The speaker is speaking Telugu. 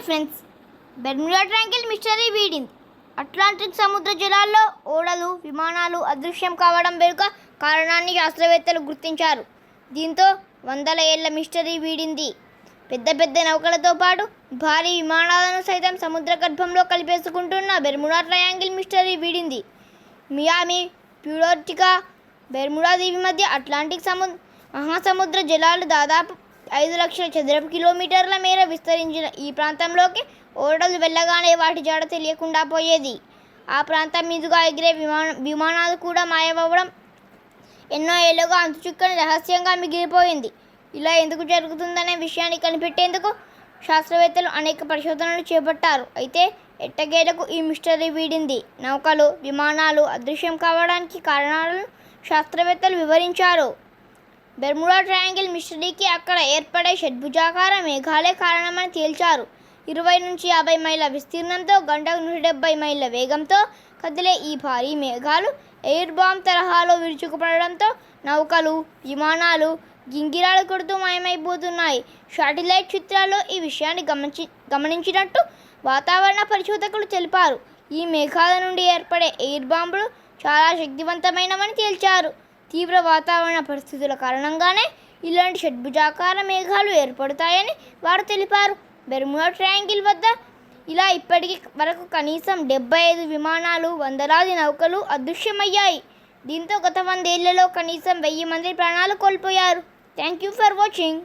ఫ్రెండ్స్, బెర్ముడా ట్రయాంగిల్ మిస్టరీ వీడింది. అట్లాంటిక్ సముద్ర జలాల్లో ఓడలు, విమానాలు అదృశ్యం కావడం వెనుక కారణాన్ని శాస్త్రవేత్తలు గుర్తించారు. దీంతో వందల ఏళ్ల మిస్టరీ వీడింది. పెద్ద పెద్ద నౌకలతో పాటు భారీ విమానాలను సైతం సముద్ర గర్భంలో కలిపేసుకుంటున్న బెర్ముడా ట్రయాంగిల్ మిస్టరీ వీడింది. మియామి, ప్యూర్టో బెర్ముడా దీవి మధ్య అట్లాంటిక్ మహాసముద్ర జలాలు దాదాపు 5 లక్షల చదరపు కిలోమీటర్ల మేర విస్తరించిన ఈ ప్రాంతంలోకి ఓడలు వెళ్ళగానే వాటి జాడ తెలియకుండా పోయేది. ఆ ప్రాంతం మీదుగా ఎగిరే విమానాలు కూడా మాయమవ్వడం ఎన్నో ఏళ్లుగా అంతుచిక్కని రహస్యంగా మిగిలిపోయింది. ఇలా ఎందుకు జరుగుతుందనే విషయాన్ని కనిపెట్టేందుకు శాస్త్రవేత్తలు అనేక పరిశోధనలు చేపట్టారు. అయితే ఎట్టకేలకు ఈ మిస్టరీ వీడింది. నౌకలు, విమానాలు అదృశ్యం కావడానికి కారణాలను శాస్త్రవేత్తలు వివరించారు. బెర్ముడా ట్రయాంగిల్ మిస్టరీకి అక్కడ ఏర్పడే షడ్భుజాకార మేఘాలే కారణమని తేల్చారు. 20 నుంచి 50 మైళ్ళ విస్తీర్ణంతో గంటకు 170 మైళ్ళ వేగంతో కదిలే ఈ భారీ మేఘాలు ఎయిర్ బాంబ్ తరహాలో విరుచుకుపడడంతో నౌకలు, విమానాలు గింగిరాలు కొడుతూ మాయమైపోతున్నాయి. శాటిలైట్ చిత్రాల్లో ఈ విషయాన్ని గమనించినట్టు వాతావరణ పరిశోధకులు తెలిపారు. ఈ మేఘాల నుండి ఏర్పడే ఎయిర్ బాంబులు చాలా శక్తివంతమైనవని తేల్చారు. తీవ్ర వాతావరణ పరిస్థితుల కారణంగానే ఇలాంటి షడ్భుజాకార మేఘాలు ఏర్పడతాయని వారు తెలిపారు. బెర్ముడా ట్రయాంగిల్ వద్ద ఇలా ఇప్పటికి వరకు కనీసం 75 విమానాలు, వందలాది నౌకలు అదృశ్యమయ్యాయి. దీంతో గత 100 ఏళ్లలో కనీసం 1000 మంది ప్రాణాలు కోల్పోయారు. Thank you for watching.